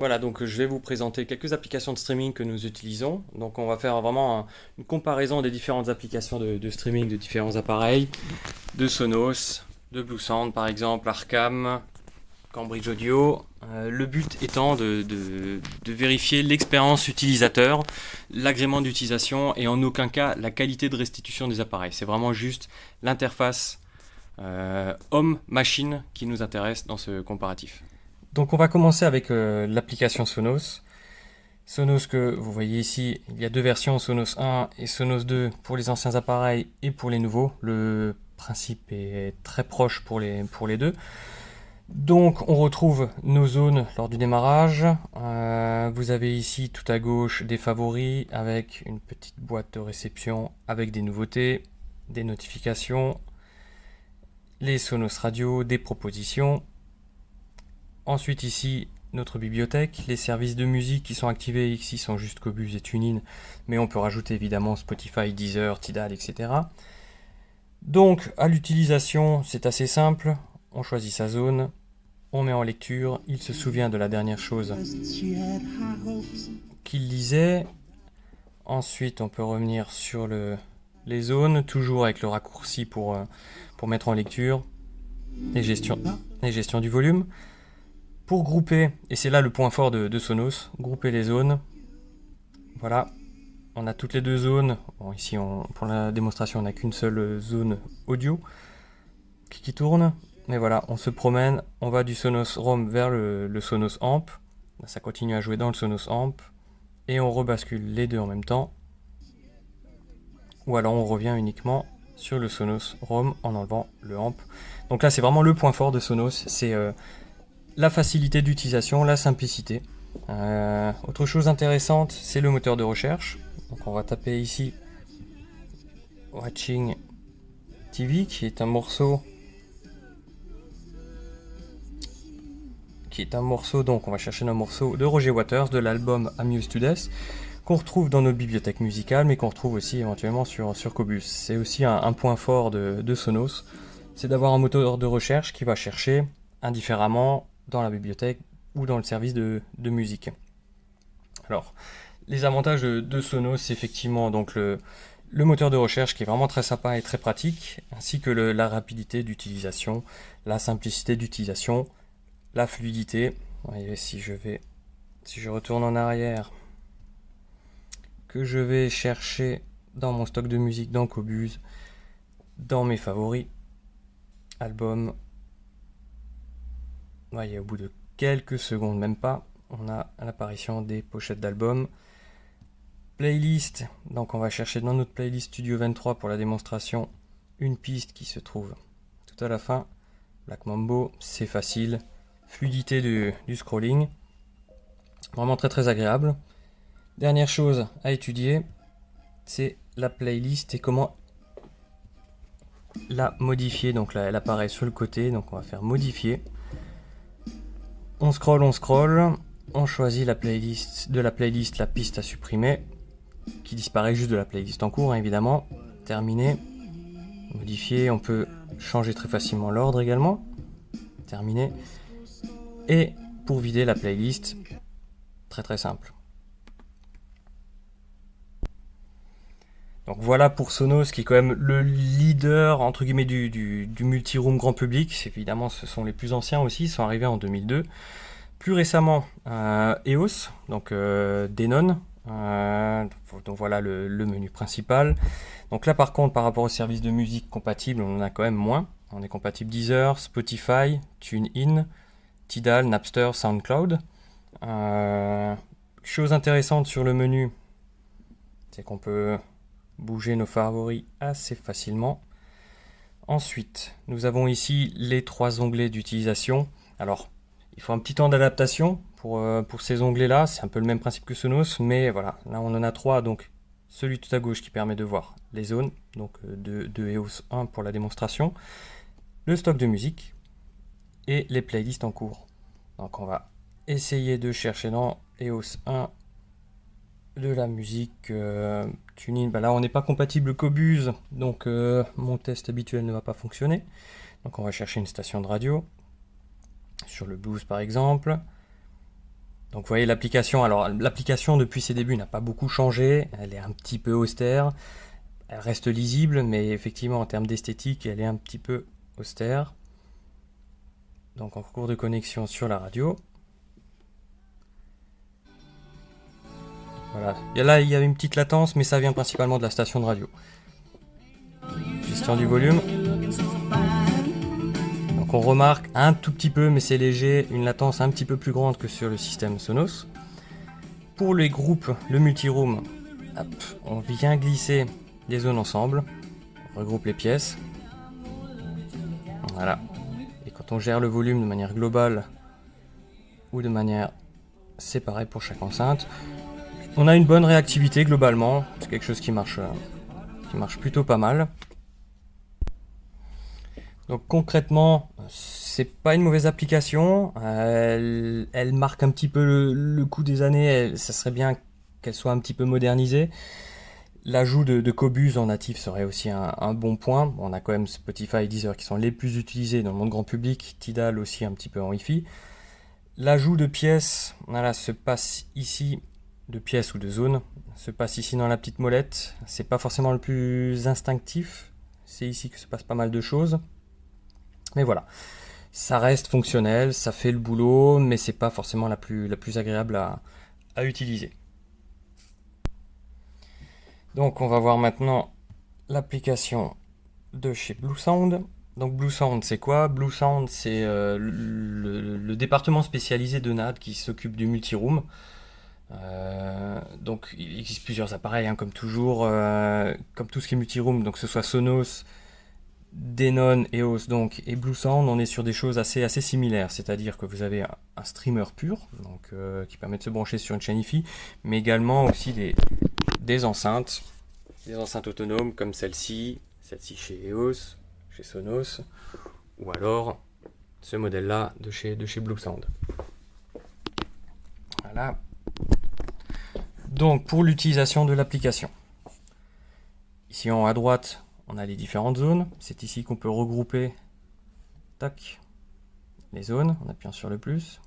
Voilà, donc je vais vous présenter quelques applications de streaming que nous utilisons. Donc on va faire vraiment une comparaison des différentes applications de streaming de différents appareils, de Sonos, de Blue Sound par exemple, Arcam, Cambridge Audio. Le but étant de vérifier l'expérience utilisateur, l'agrément d'utilisation et en aucun cas la qualité de restitution des appareils. C'est vraiment juste l'interface homme-machine qui nous intéresse dans ce comparatif. Donc on va commencer avec l'application Sonos. Sonos que vous voyez ici, il y a deux versions, Sonos 1 et Sonos 2 pour les anciens appareils et pour les nouveaux. Le principe est très proche pour les deux. Donc on retrouve nos zones lors du démarrage. Vous avez ici tout à gauche des favoris avec une petite boîte de réception avec des nouveautés, des notifications, les Sonos Radio, des propositions. Ensuite ici notre bibliothèque, les services de musique qui sont activés ici sont juste Qobuz et TuneIn, mais on peut rajouter évidemment Spotify, Deezer, Tidal, etc. Donc à l'utilisation c'est assez simple, on choisit sa zone, on met en lecture, il se souvient de la dernière chose qu'il lisait. Ensuite on peut revenir sur les zones, toujours avec le raccourci pour mettre en lecture, et gestion du volume. Pour grouper, et c'est là le point fort de Sonos, grouper les zones. Voilà, on a toutes les deux zones. Bon, ici, pour la démonstration, on n'a qu'une seule zone audio qui tourne. Mais voilà, on se promène, on va du Sonos Roam vers le Sonos Amp. Là, ça continue à jouer dans le Sonos Amp. Et on rebascule les deux en même temps. Ou alors on revient uniquement sur le Sonos Roam en enlevant le Amp. Donc là, c'est vraiment le point fort de Sonos. C'est la facilité d'utilisation, la simplicité. Autre chose intéressante, c'est le moteur de recherche. Donc on va taper ici Watching TV, qui est un morceau donc on va chercher un morceau de Roger Waters de l'album I'm Used to Death, qu'on retrouve dans notre bibliothèque musicale, mais qu'on retrouve aussi éventuellement sur Qobuz. C'est aussi un point fort de Sonos, c'est d'avoir un moteur de recherche qui va chercher indifféremment dans la bibliothèque ou dans le service de musique. Alors, les avantages de Sonos, c'est effectivement donc le moteur de recherche qui est vraiment très sympa et très pratique, ainsi que la rapidité d'utilisation, la simplicité d'utilisation, la fluidité. Vous voyez, si je retourne en arrière, que je vais chercher dans mon stock de musique, dans Qobuz, dans mes favoris, albums, vous voyez, au bout de quelques secondes, même pas, on a l'apparition des pochettes d'albums. Playlist, donc on va chercher dans notre playlist Studio 23 pour la démonstration une piste qui se trouve tout à la fin. Black Mambo, c'est facile. Fluidité du scrolling, vraiment très très agréable. Dernière chose à étudier, c'est la playlist et comment la modifier. Donc là, elle apparaît sur le côté, donc on va faire modifier. On scroll, on choisit la playlist, de la playlist la piste à supprimer, qui disparaît juste de la playlist en cours, hein, évidemment. Terminé. Modifier, on peut changer très facilement l'ordre également. Terminé. Et pour vider la playlist, très très simple. Donc voilà pour Sonos qui est quand même le leader entre guillemets du multi-room grand public. Évidemment ce sont les plus anciens aussi, ils sont arrivés en 2002. Plus récemment EOS, donc Denon, donc voilà le menu principal. Donc là par contre par rapport aux services de musique compatibles on en a quand même moins. On est compatible Deezer, Spotify, TuneIn, Tidal, Napster, SoundCloud. Chose intéressante sur le menu, c'est qu'on peut bouger nos favoris assez facilement. Ensuite, nous avons ici les trois onglets d'utilisation. Alors, il faut un petit temps d'adaptation pour ces onglets-là. C'est un peu le même principe que Sonos, mais voilà, là on en a trois. Donc, celui tout à gauche qui permet de voir les zones, donc de EOS 1 pour la démonstration, le stock de musique et les playlists en cours. Donc, on va essayer de chercher dans EOS 1 de la musique TuneIn. Là on n'est pas compatible Qobuz, donc mon test habituel ne va pas fonctionner. Donc on va chercher une station de radio sur le blues par exemple. Donc vous voyez l'application, alors l'application depuis ses débuts n'a pas beaucoup changé, elle est un petit peu austère, elle reste lisible, mais effectivement en termes d'esthétique, elle est un petit peu austère. Donc en cours de connexion sur la radio. Voilà, là il y avait une petite latence, mais ça vient principalement de la station de radio. Gestion du volume. Donc on remarque un tout petit peu, mais c'est léger, une latence un petit peu plus grande que sur le système Sonos. Pour les groupes, le multiroom, on vient glisser les zones ensemble, on regroupe les pièces. Voilà. Et quand on gère le volume de manière globale ou de manière séparée pour chaque enceinte, on a une bonne réactivité globalement. C'est quelque chose qui marche plutôt pas mal. Donc concrètement, c'est pas une mauvaise application. Elle marque un petit peu le coup des années. Ça serait bien qu'elle soit un petit peu modernisée. L'ajout de Qobuz en natif serait aussi un bon point. On a quand même Spotify et Deezer qui sont les plus utilisés dans le monde grand public. Tidal aussi un petit peu en Wi-Fi. L'ajout de pièces, voilà, se passe ici, de pièces ou de zones, se passe ici dans la petite molette. C'est pas forcément le plus instinctif. C'est ici que se passe pas mal de choses. Mais voilà, ça reste fonctionnel, ça fait le boulot, mais c'est pas forcément la plus agréable à utiliser. Donc on va voir maintenant l'application de chez Bluesound. Donc Bluesound c'est quoi? Bluesound c'est le département spécialisé de NAD qui s'occupe du multiroom. Donc il existe plusieurs appareils, hein, comme toujours, comme tout ce qui est multiroom, donc que ce soit Sonos, Denon, EOS donc, et Bluesound, on est sur des choses assez similaires, c'est-à-dire que vous avez un streamer pur, donc, qui permet de se brancher sur une chaîne Wi-Fi, mais également aussi des enceintes autonomes comme celle-ci chez EOS, chez Sonos, ou alors ce modèle-là de chez Bluesound. Voilà. Donc pour l'utilisation de l'application, ici en haut à droite, on a les différentes zones. C'est ici qu'on peut regrouper les zones en appuyant sur le plus.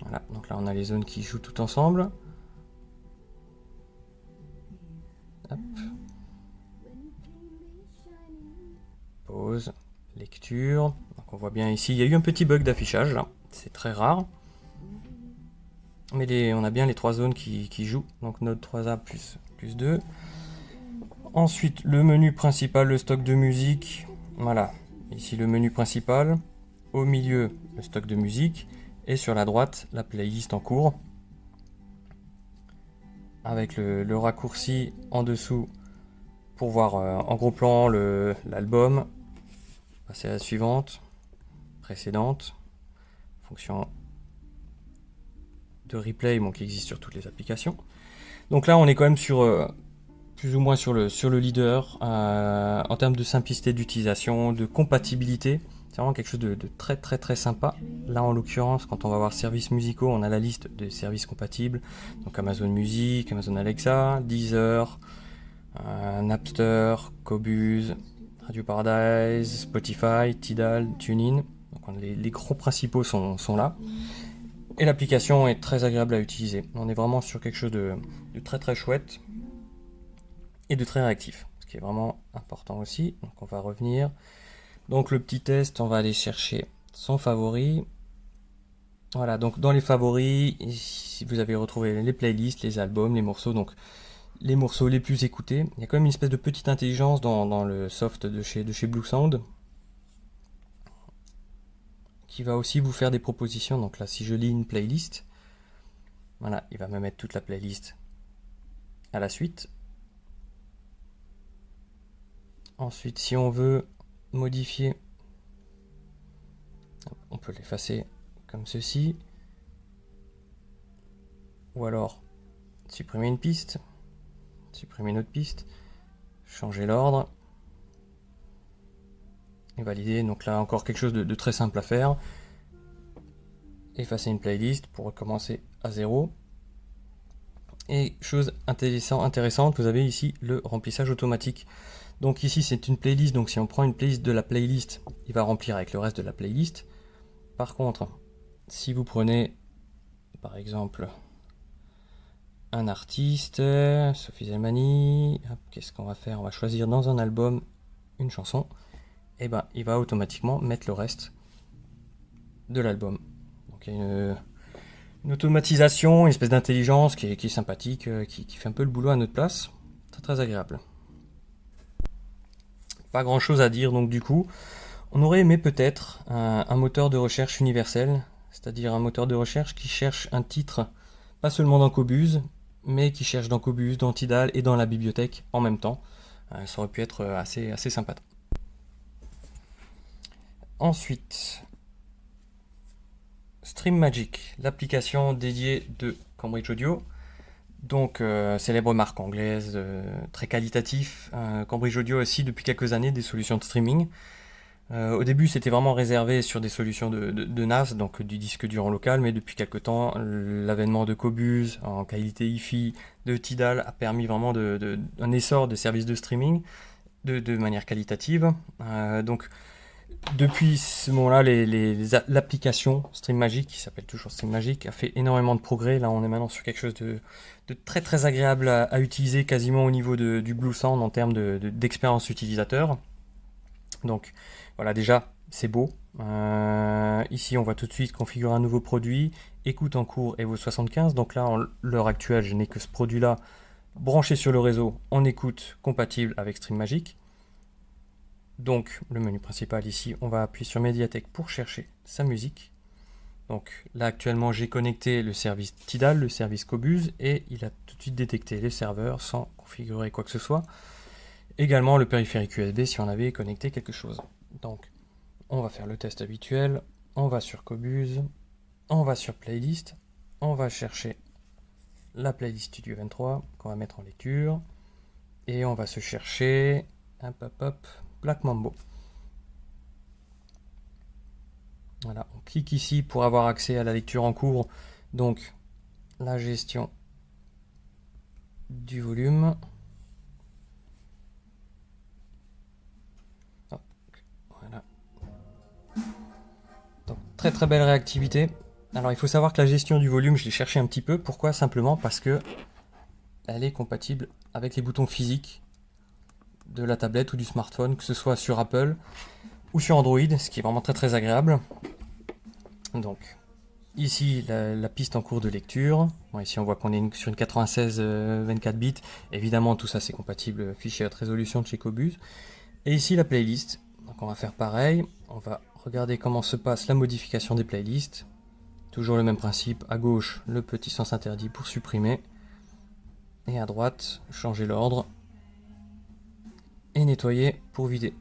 Voilà, donc là on a les zones qui jouent tout ensemble. Hop. Pause, lecture. Donc on voit bien ici, il y a eu un petit bug d'affichage, c'est très rare. Mais on a bien les trois zones qui jouent, donc Node 3A plus 2. Ensuite, le menu principal, le stock de musique. Voilà, ici le menu principal. Au milieu, le stock de musique. Et sur la droite, la playlist en cours. Avec le raccourci en dessous pour voir en gros plan l'album. Passer à la suivante, précédente. Fonction de replay, bon, qui existe sur toutes les applications. Donc là, on est quand même sur plus ou moins sur le leader en termes de simplicité d'utilisation, de compatibilité. C'est vraiment quelque chose de très sympa. Là, en l'occurrence, quand on va voir services musicaux, on a la liste des services compatibles. Donc Amazon Music, Amazon Alexa, Deezer, Napster, Qobuz, Radio Paradise, Spotify, Tidal, TuneIn. Donc les gros principaux sont là. Et l'application est très agréable à utiliser. On est vraiment sur quelque chose de très chouette et de très réactif, ce qui est vraiment important aussi. Donc on va revenir. Donc le petit test, on va aller chercher son favori. Voilà, donc dans les favoris, ici vous avez retrouvé les playlists, les albums, les morceaux, donc les morceaux les plus écoutés. Il y a quand même une espèce de petite intelligence dans le soft de chez Bluesound, qui va aussi vous faire des propositions. Donc là, si je lis une playlist, voilà, il va me mettre toute la playlist à la suite. Ensuite, si on veut modifier, on peut l'effacer comme ceci, ou alors supprimer une piste, supprimer une autre piste, changer l'ordre et valider. Donc là, encore quelque chose de très simple à faire. Effacer une playlist pour recommencer à zéro. Et chose intéressante, vous avez ici le remplissage automatique. Donc ici c'est une playlist, donc si on prend une playlist de la playlist, il va remplir avec le reste de la playlist. Par contre, si vous prenez par exemple un artiste, Sophie Zelmani, qu'est-ce qu'on va faire? On va choisir dans un album une chanson, et ben il va automatiquement mettre le reste de l'album. Donc il y a une automatisation, une espèce d'intelligence qui est sympathique, qui fait un peu le boulot à notre place. C'est très agréable. Pas grand chose à dire donc du coup. On aurait aimé peut-être un moteur de recherche universel, c'est-à-dire un moteur de recherche qui cherche un titre pas seulement dans Qobuz, mais qui cherche dans Qobuz, dans Tidal et dans la bibliothèque en même temps. Ça aurait pu être assez sympa. Ensuite, StreamMagic, l'application dédiée de Cambridge Audio. Donc, célèbre marque anglaise, très qualitatif. Cambridge Audio aussi depuis quelques années des solutions de streaming. Au début, c'était vraiment réservé sur des solutions de NAS, donc du disque dur en local, mais depuis quelques temps, l'avènement de Qobuz en qualité hi-fi, de Tidal a permis vraiment un essor de services de streaming de manière qualitative. Donc, depuis ce moment-là, l'application StreamMagic, qui s'appelle toujours StreamMagic, a fait énormément de progrès. Là, on est maintenant sur quelque chose de très très agréable à utiliser, quasiment au niveau du Blue Sound en termes d'expérience utilisateur. Donc voilà, déjà c'est beau. Ici on va tout de suite configurer un nouveau produit, écoute en cours Evo 75. Donc là, en l'heure actuelle, je n'ai que ce produit là branché sur le réseau en écoute compatible avec StreamMagic. Donc le menu principal ici, on va appuyer sur médiathèque pour chercher sa musique. Donc là actuellement j'ai connecté le service Tidal, le service Qobuz, et il a tout de suite détecté les serveurs sans configurer quoi que ce soit. Également le périphérique USB si on avait connecté quelque chose. Donc on va faire le test habituel, on va sur Qobuz, on va sur playlist, on va chercher la playlist Studio 23 qu'on va mettre en lecture, et on va se chercher Black Mambo. Voilà, on clique ici pour avoir accès à la lecture en cours, donc la gestion du volume. Voilà. Donc très très belle réactivité. Alors il faut savoir que la gestion du volume, je l'ai cherché un petit peu. Pourquoi? Simplement parce que elle est compatible avec les boutons physiques de la tablette ou du smartphone, que ce soit sur Apple ou sur Android, ce qui est vraiment très très agréable. Donc ici la piste en cours de lecture. Bon, ici on voit qu'on est sur une 96 24 bits. Évidemment tout ça c'est compatible fichier à haute résolution de chez Qobuz. Et ici la playlist. Donc on va faire pareil. On va regarder comment se passe la modification des playlists. Toujours le même principe. À gauche le petit sens interdit pour supprimer. Et à droite changer l'ordre. Et nettoyer pour vider.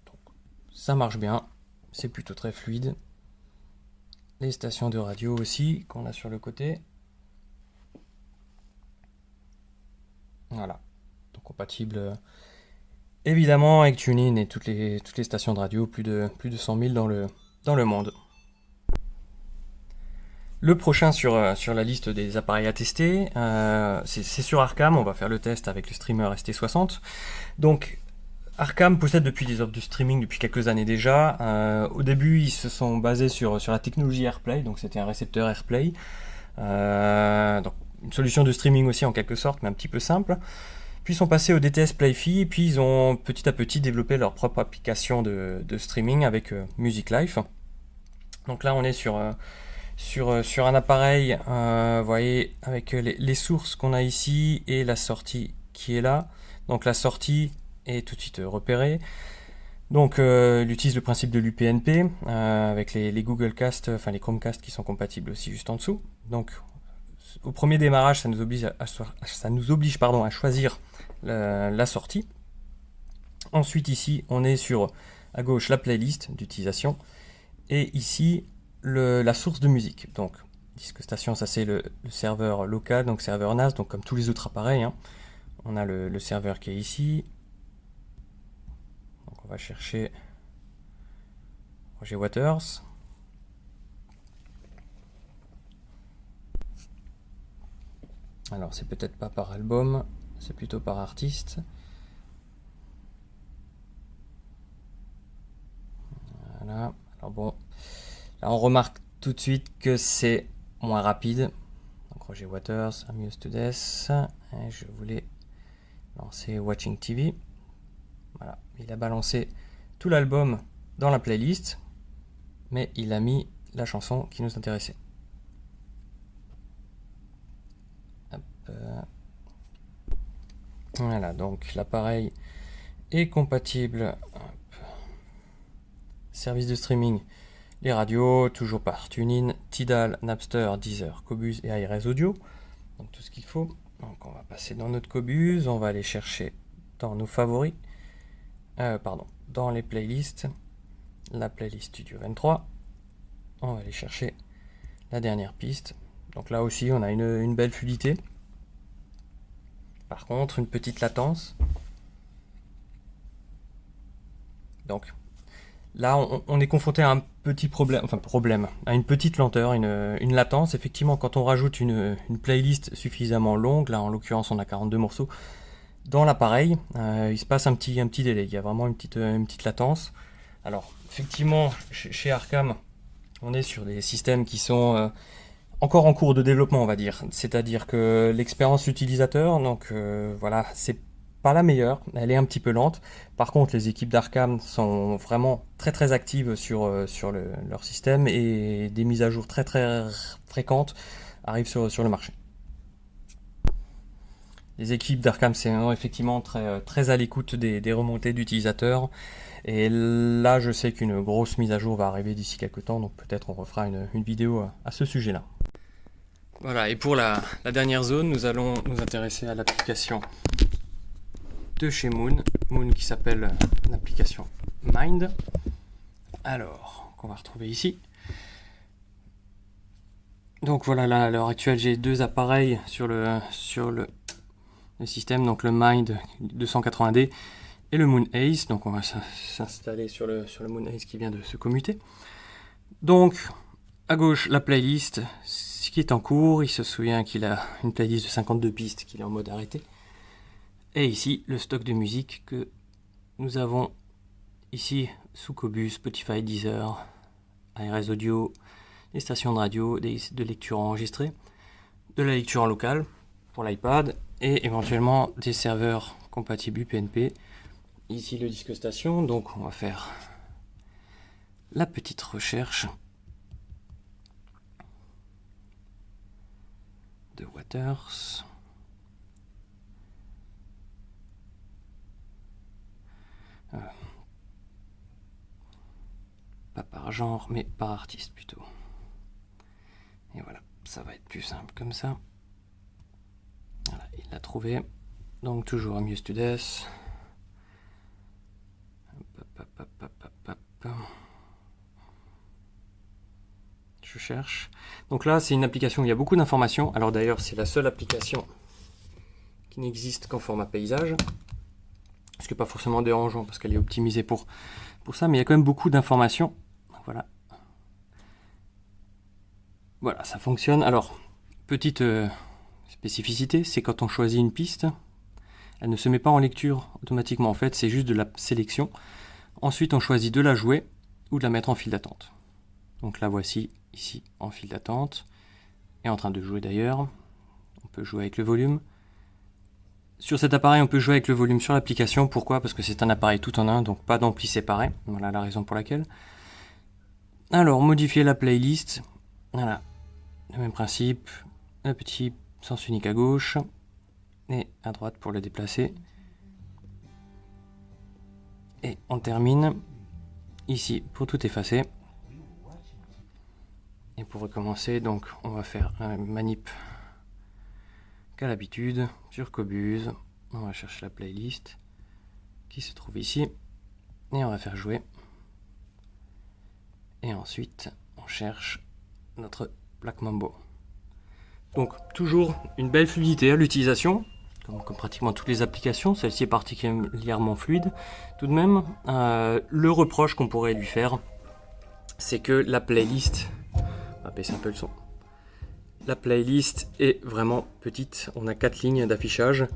Donc, ça marche bien. C'est plutôt très fluide. Les stations de radio aussi qu'on a sur le côté. Voilà. Donc compatible évidemment avec TuneIn et toutes les stations de radio, plus de 100 000 dans le monde. Le prochain sur la liste des appareils à tester, c'est sur Arcam. On va faire le test avec le streamer ST60. Donc Arcam possède depuis des offres de streaming depuis quelques années déjà. Au début, ils se sont basés sur la technologie AirPlay, donc c'était un récepteur AirPlay. Donc une solution de streaming aussi en quelque sorte, mais un petit peu simple. Puis ils sont passés au DTS Play-Fi, puis ils ont petit à petit développé leur propre application de streaming avec Music Life. Donc là, on est sur un appareil, vous voyez, avec les sources qu'on a ici et la sortie qui est là. Donc la sortie est tout de suite repérée. Donc il utilise le principe de l'UPnP avec les Google Cast, enfin les Chromecast qui sont compatibles aussi juste en dessous. Donc au premier démarrage, ça nous oblige à choisir la sortie. Ensuite ici, on est sur à gauche la playlist d'utilisation et ici la source de musique. Donc disque station, ça c'est le serveur local, donc serveur NAS, donc comme tous les autres appareils. Hein. On a le serveur qui est ici. Donc on va chercher Roger Waters. Alors c'est peut-être pas par album, c'est plutôt par artiste. Voilà. Alors bon, Là, on remarque tout de suite que c'est moins rapide. Donc Roger Waters, I'm Used to This. Et je voulais lancer Watching TV. Voilà, il a balancé tout l'album dans la playlist, mais il a mis la chanson qui nous intéressait. Hop. Voilà, donc l'appareil est compatible. Hop. Service de streaming, les radios, toujours par TuneIn, Tidal, Napster, Deezer, Qobuz et iRes Audio. Donc tout ce qu'il faut. Donc on va passer dans notre Qobuz, on va aller chercher dans nos favoris. Dans les playlists, la playlist Studio 23, on va aller chercher la dernière piste. Donc là aussi, on a une belle fluidité. Par contre, une petite latence. Donc là, on est confronté à un petit problème, à une petite lenteur, une latence. Effectivement, quand on rajoute une playlist suffisamment longue, là en l'occurrence, on a 42 morceaux, dans l'appareil, il se passe un petit délai, il y a vraiment une petite latence. Alors, effectivement, chez Arcam, on est sur des systèmes qui sont encore en cours de développement, on va dire. C'est-à-dire que l'expérience utilisateur, donc voilà, c'est pas la meilleure, elle est un petit peu lente. Par contre, les équipes d'Arcam sont vraiment très actives sur leur système et des mises à jour très fréquentes arrivent sur le marché. Les équipes d'Arcam sont effectivement très à l'écoute des remontées d'utilisateurs. Et là, je sais qu'une grosse mise à jour va arriver d'ici quelques temps, donc peut-être on refera une vidéo à ce sujet-là. Voilà, et pour la dernière zone, nous allons nous intéresser à l'application de chez Moon qui s'appelle l'application Mind. Alors, qu'on va retrouver ici. Donc voilà, là, à l'heure actuelle, j'ai deux appareils sur le système, donc le Mind 280D et le Moon Ace. Donc on va s'installer sur le Moon Ace qui vient de se commuter. Donc à gauche la playlist, ce qui est en cours. Il se souvient qu'il a une playlist de 52 pistes qu'il est en mode arrêté. Et ici le stock de musique que nous avons ici sous Qobuz, Spotify, Deezer, iRes Audio, des stations de radio, de lecture enregistrée, de la lecture en local pour l'iPad et éventuellement des serveurs compatibles UPnP. Ici le disque station, donc on va faire la petite recherche de Waters. Pas par genre, mais par artiste plutôt. Et voilà, ça va être plus simple comme ça. Voilà, il l'a trouvé. Donc toujours I'm Used to This. Je cherche. Donc là, c'est une application où il y a beaucoup d'informations. Alors d'ailleurs, c'est la seule application qui n'existe qu'en format paysage. Ce qui n'est pas forcément dérangeant parce qu'elle est optimisée pour ça, mais il y a quand même beaucoup d'informations. Voilà. Voilà, ça fonctionne. Alors, petite spécificité, c'est quand on choisit une piste, elle ne se met pas en lecture automatiquement. En fait, c'est juste de la sélection. Ensuite, on choisit de la jouer ou de la mettre en file d'attente. Donc la voici ici en file d'attente. Et en train de jouer d'ailleurs. On peut jouer avec le volume. Sur cet appareil, on peut jouer avec le volume sur l'application. Pourquoi ? Parce que c'est un appareil tout en un, donc pas d'ampli séparé. Voilà la raison pour laquelle. Alors, modifier la playlist. Voilà, le même principe. Un petit sens unique à gauche. Et à droite pour le déplacer. Et on termine ici pour tout effacer. Et pour recommencer, donc on va faire un manip qu'à l'habitude sur Qobuz. On va chercher la playlist qui se trouve ici et on va faire jouer. Et ensuite, on cherche notre Black Mambo. Donc toujours une belle fluidité à l'utilisation, comme pratiquement toutes les applications. Celle-ci est particulièrement fluide. Tout de même, le reproche qu'on pourrait lui faire, c'est que la playlist, on va baisser un peu le son. La playlist est vraiment petite, on a 4 lignes d'affichage,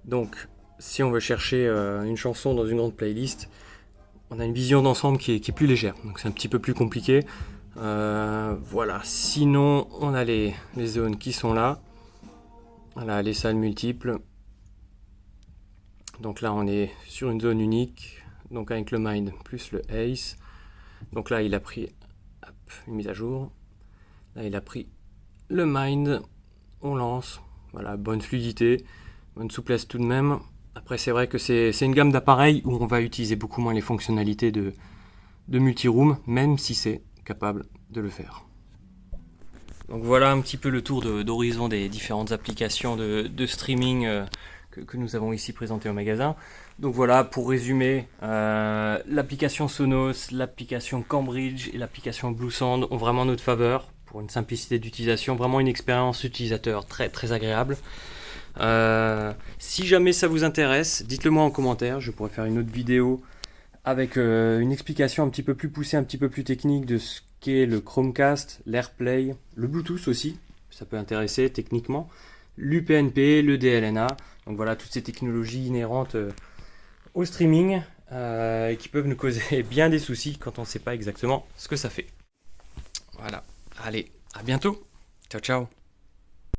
donc si on veut chercher une chanson dans une grande playlist, on a une vision d'ensemble qui est plus légère, donc c'est un petit peu plus compliqué. Voilà, sinon on a les zones qui sont là. Voilà, les salles multiples. Donc là on est sur une zone unique, donc avec le Mind plus le Ace. Donc là il a pris une mise à jour. Là il a pris le Mind, on lance. Voilà, bonne fluidité, bonne souplesse tout de même. Après c'est vrai que c'est une gamme d'appareils où on va utiliser beaucoup moins les fonctionnalités de multi-room, même si c'est capable de le faire. Donc voilà un petit peu le tour d'horizon des différentes applications de streaming que nous avons ici présentées au magasin. Donc voilà, pour résumer, l'application Sonos, l'application Cambridge et l'application Bluesound ont vraiment notre faveur pour une simplicité d'utilisation, vraiment une expérience utilisateur très très agréable. Si jamais ça vous intéresse, dites-le moi en commentaire, je pourrais faire une autre vidéo avec une explication un petit peu plus poussée, un petit peu plus technique de ce qu'est le Chromecast, l'AirPlay, le Bluetooth aussi, ça peut intéresser techniquement, l'UPnP, le DLNA, donc voilà toutes ces technologies inhérentes au streaming qui peuvent nous causer bien des soucis quand on ne sait pas exactement ce que ça fait. Voilà, allez, à bientôt, ciao ciao.